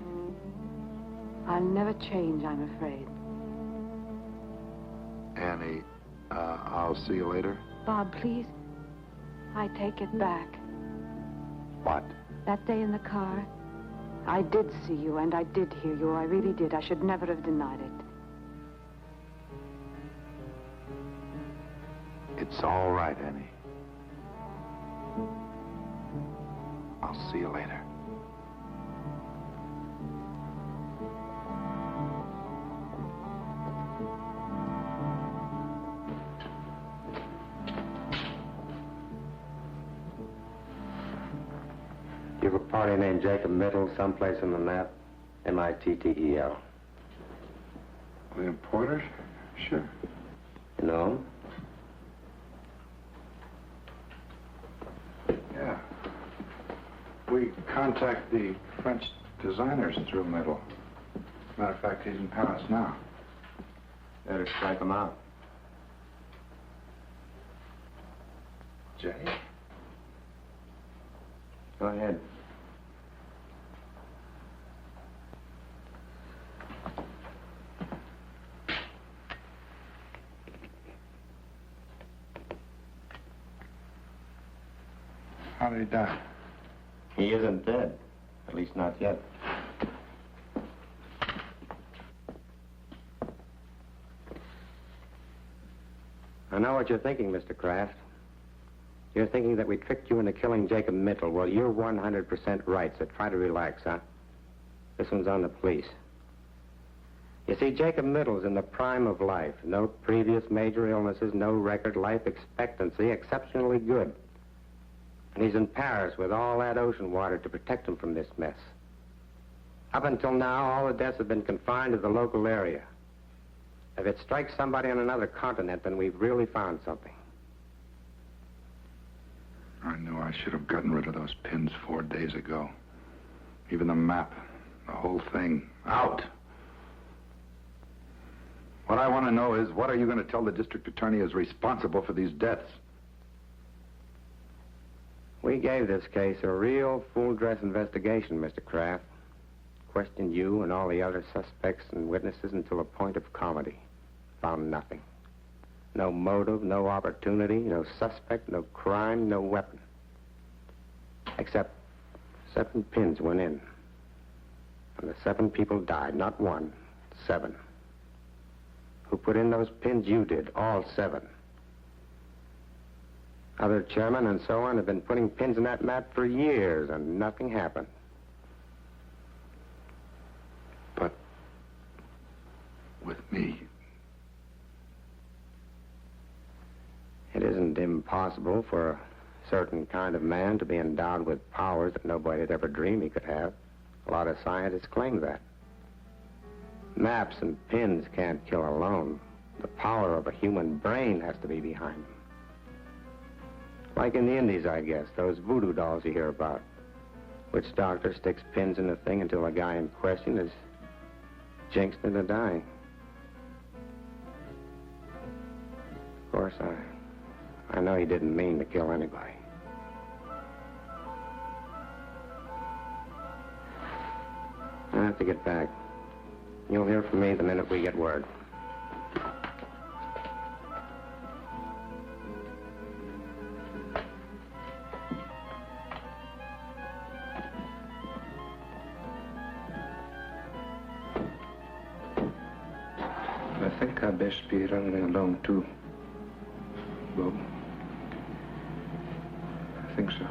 I'll never change, I'm afraid. Annie, I'll see you later. Bob, please. I take it back. What? That day in the car, I did see you and I did hear you. I really did. I should never have denied it. It's all right, Annie. I'll see you later. You have a party named Jacob Mittel someplace in the map? M-I-T-T-E-L. William Porter? Sure. You know him? Yeah. We contact the French designers through Mittel. Matter of fact, he's in Paris now. Better strike him out. Jay? Go ahead. How did he die? He isn't dead. At least not yet. I know what you're thinking, Mr. Kraft. You're thinking that we tricked you into killing Jacob Mittel. Well, you're 100% right, so try to relax, huh? This one's on the police. You see, Jacob Mittel's in the prime of life. No previous major illnesses, no record, life expectancy, exceptionally good. And he's in Paris with all that ocean water to protect him from this mess. Up until now, all the deaths have been confined to the local area. If it strikes somebody on another continent, then we've really found something. I knew I should have gotten rid of those pins 4 days ago. Even the map, the whole thing, out. What I want to know is, what are you going to tell the district attorney is responsible for these deaths? We gave this case a real full-dress investigation, Mr. Kraft. Questioned you and all the other suspects and witnesses until a point of comedy. Found nothing. No motive, no opportunity, no suspect, no crime, no weapon. Except 7 pins went in. And the 7 people died, not 1, 7. Who put in those pins? You did, all 7. Other chairmen and so on have been putting pins in that map for years, and nothing happened. But with me, it isn't impossible for a certain kind of man to be endowed with powers that nobody had ever dreamed he could have. A lot of scientists claim that. Maps and pins can't kill alone. The power of a human brain has to be behind them. Like in the Indies, I guess, those voodoo dolls you hear about. Which doctor sticks pins in the thing until the guy in question is jinxed into dying. Of course, I know he didn't mean to kill anybody. I have to get back. You'll hear from me the minute we get word. I think I'd best be running along, too, Bob. I think so.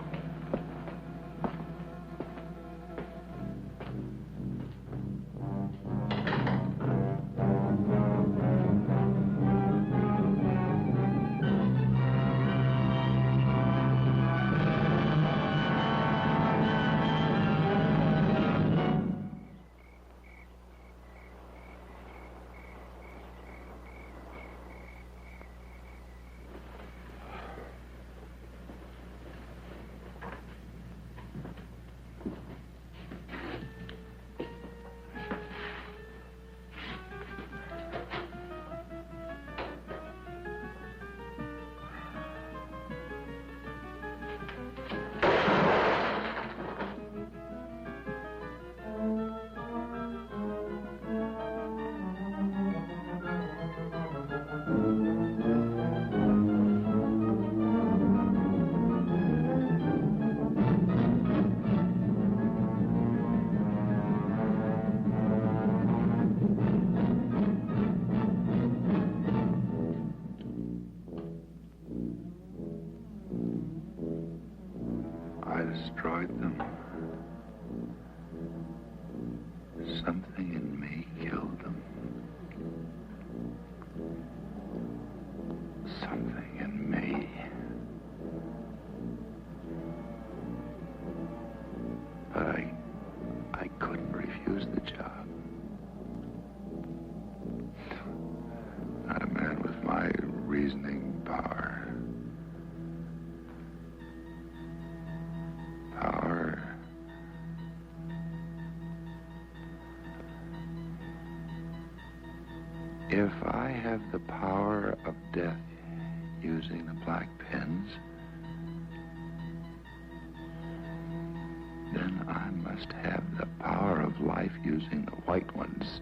Destroyed them. Something in me killed them. Something in me. But I couldn't refuse the job. Not a man with my reasoning power. If I have the power of death using the black pens, then I must have the power of life using the white ones.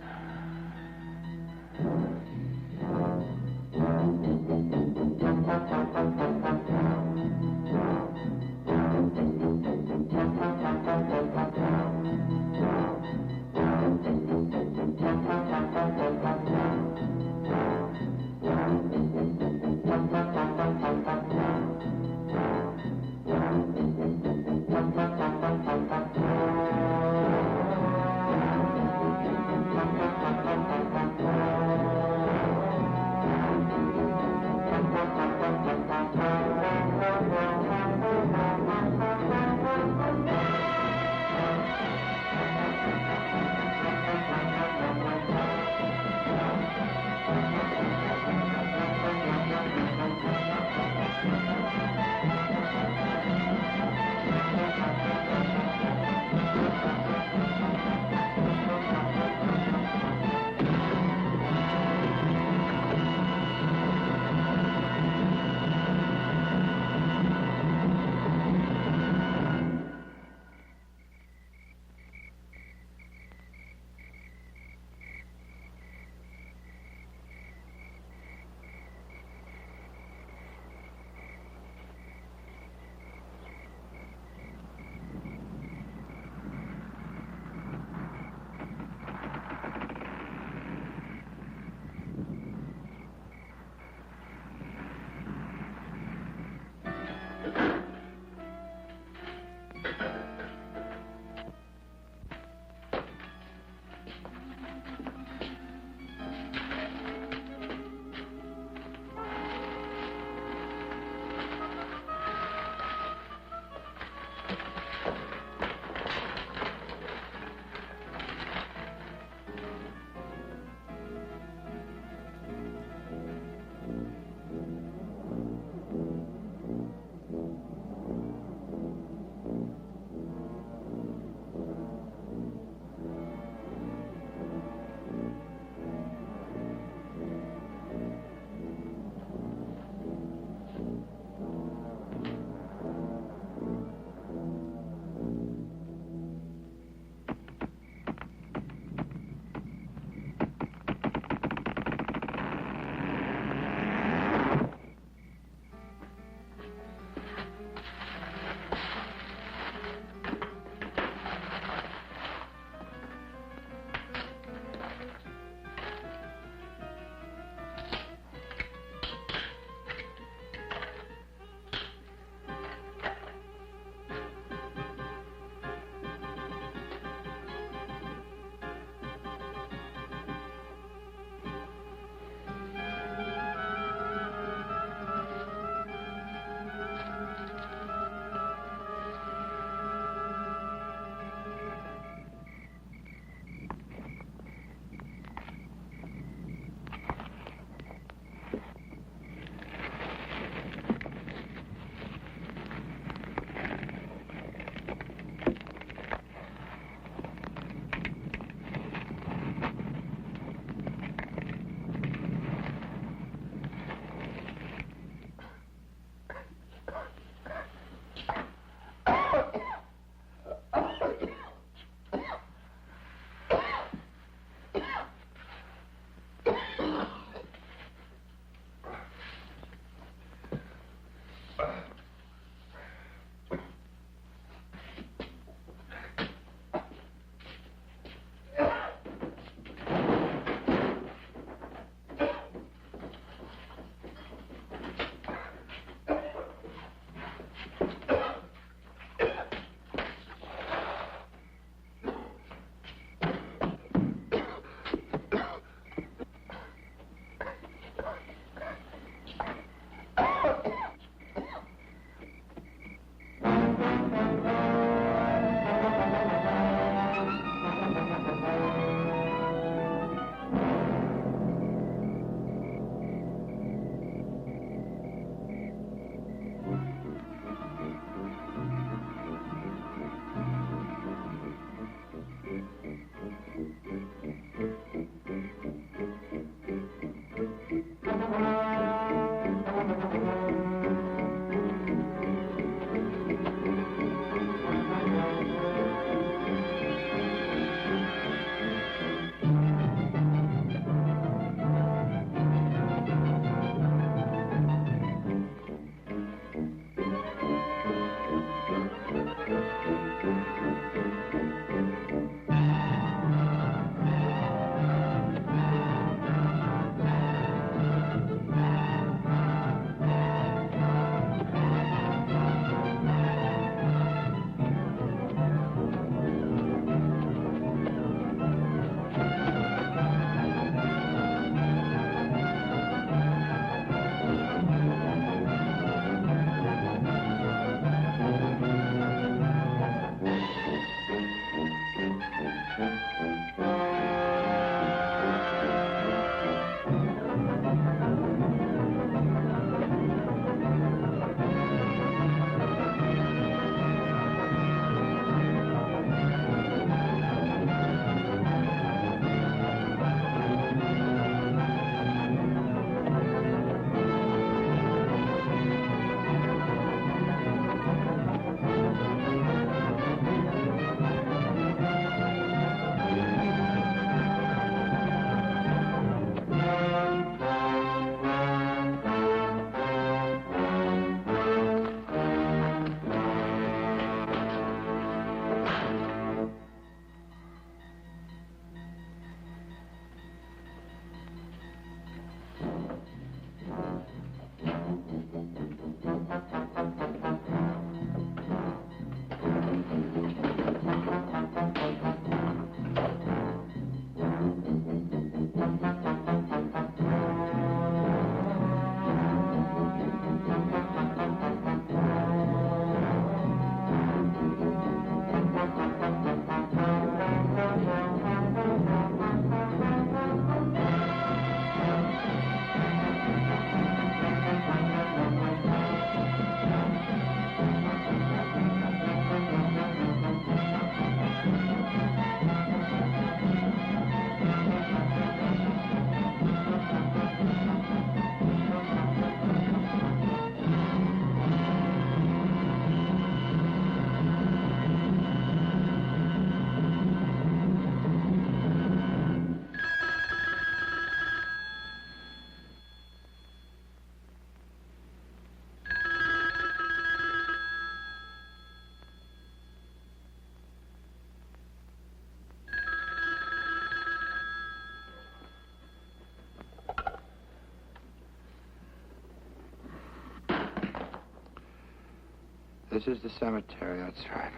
This is the cemetery, that's right.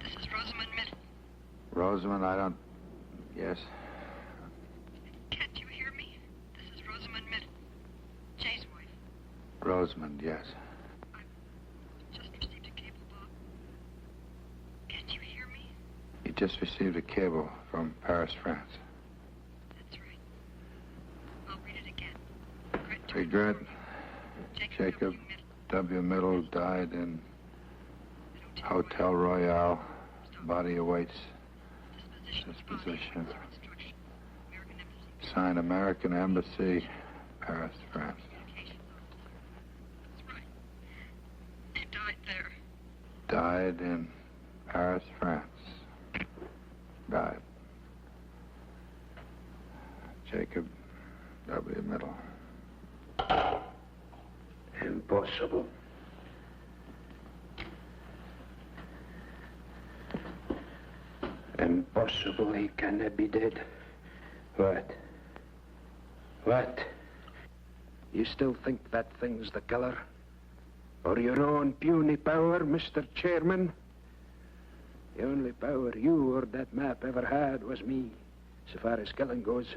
This is Rosamond Middle. Rosamond, I don't... Yes. Can't you hear me? This is Rosamond Middle. Jay's wife. Rosamond, yes. Just received a cable, Bob. Can't you hear me? You just received a cable from Paris, France. That's right. I'll read it again. Regret. Jacob W. Middle died in Hotel Royale. Body awaits disposition. Signed American Embassy, Paris, France. That's right. He died there. Died in Paris, France. Died. Jacob W. Middle. Impossible. Impossible. He cannot be dead. What? What? You still think that thing's the killer? Or your own puny power, Mr. Chairman? The only power you or that map ever had was me, so far as killing goes.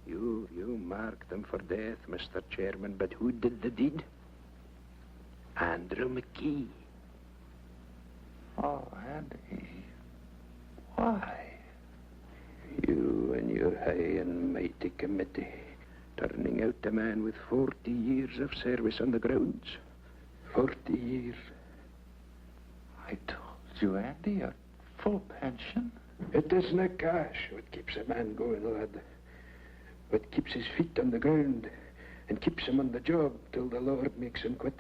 You marked them for death, Mr. Chairman, but who did the deed? Andrew McKee. Oh, Andy. Why? You and your high and mighty committee, turning out a man with 40 years of service on the grounds. 40 years. I told you, Andy, a full pension. It isn't cash what keeps a man going, lad. What keeps his feet on the ground and keeps him on the job till the Lord makes him quit.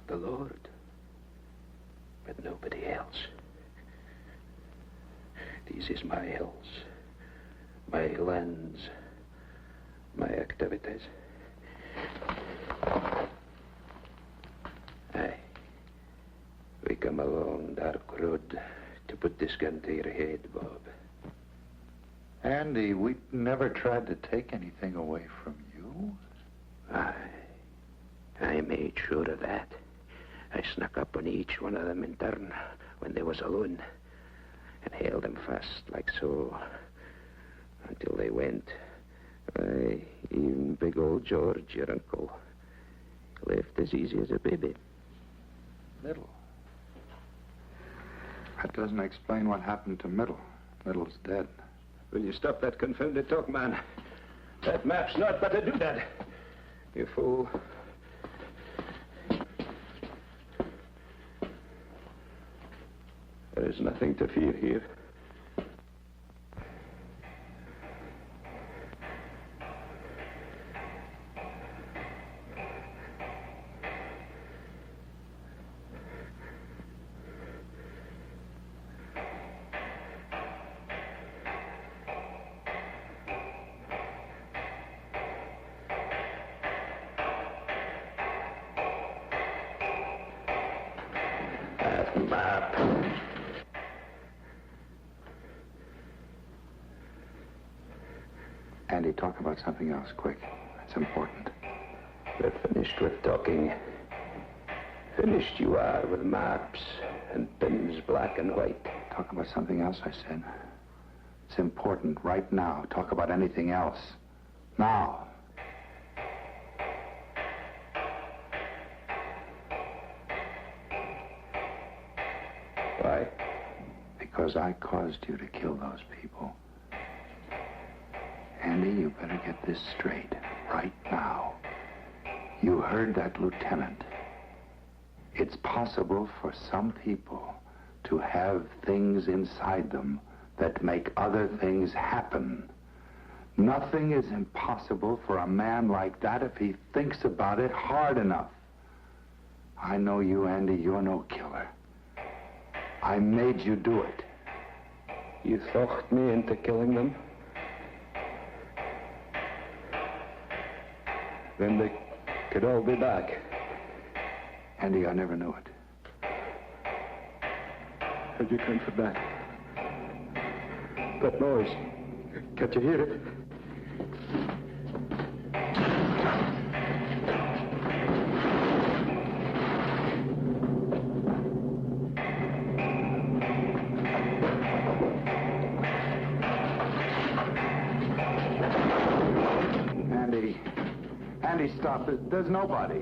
The Lord, but nobody else. This is my hills, my lands, my activities. Aye. We come a long, dark road to put this gun to your head, Bob. Andy, we never tried to take anything away from you. Aye. I made sure of that. I snuck up on each one of them in turn when they was alone and held them fast like so until they went. Aye, even big old George, your uncle, left as easy as a baby. Middle. That doesn't explain what happened to Middle. Middle's dead. Will you stop that confounded talk, man? That map's not but to do that. You fool. There is nothing to fear here. That map. Andy, talk about something else, quick. It's important. We're finished with talking. Finished you are with maps and pins black and white. Talk about something else, I said. It's important right now. Talk about anything else. Now. Why? Because I caused you to kill those people. Andy, you better get this straight right now. You heard that lieutenant. It's possible for some people to have things inside them that make other things happen. Nothing is impossible for a man like that if he thinks about it hard enough. I know you, Andy. You're no killer. I made you do it. You talked me into killing them? Then they could all be back. Andy, I never knew it. How'd you come for that? That noise. Can't you hear it? Andy, stop. There's nobody.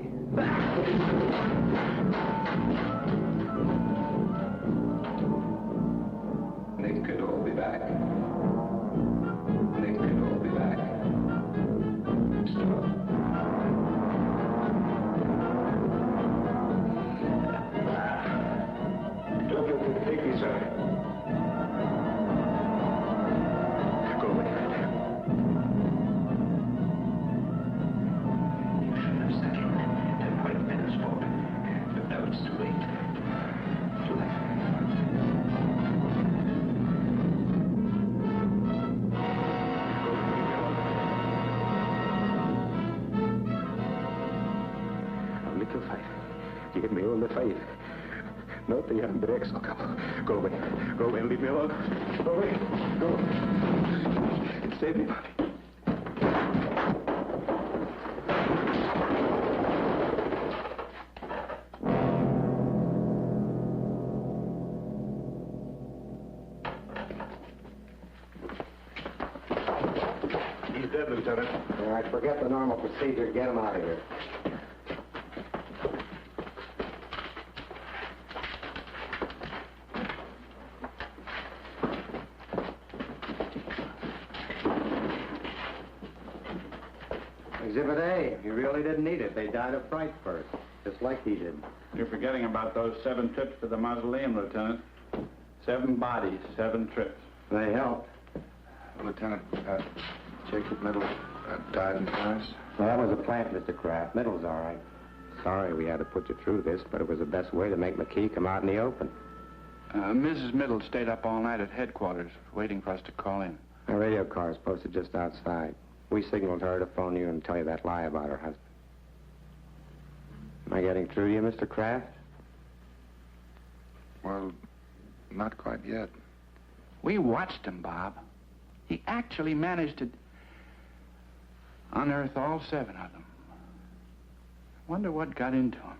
They could all be back. They could all be back. Stop. Don't look take me, sir. Go away. You should have sat in 10 minutes more. But now it's too late. Too late. Little fight. Give me all the fight. Not the young Brex. Oh, come on. Go away. Go away and leave me alone. Go away. Go. Save me, Bobby. He's dead, Lieutenant. All right, forget the normal procedure. Get him out of here. Exhibit A. He really didn't need it. They died of fright first, just like he did. You're forgetting about those 7 trips to the mausoleum, Lieutenant. 7 bodies, 7 trips. They helped. Lieutenant, Jacob Middle died in Paris. Well, that was a plant, Mr. Kraft. Middle's all right. Sorry we had to put you through this, but it was the best way to make McKee come out in the open. Mrs. Middle stayed up all night at headquarters, waiting for us to call in. Our radio car is posted just outside. We signaled her to phone you and tell you that lie about her husband. Am I getting through to you, Mr. Kraft? Well, not quite yet. We watched him, Bob. He actually managed to unearth all 7 of them. Wonder what got into him.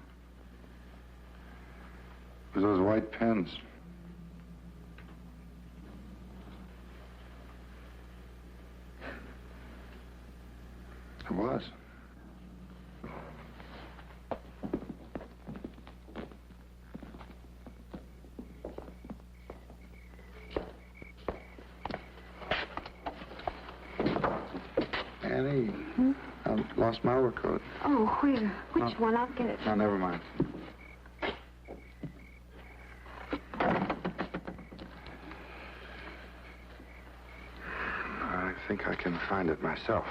It was those white pens. It was. Annie, I lost my overcoat. Oh, where? Which one? I'll get it. No, never mind. I think I can find it myself.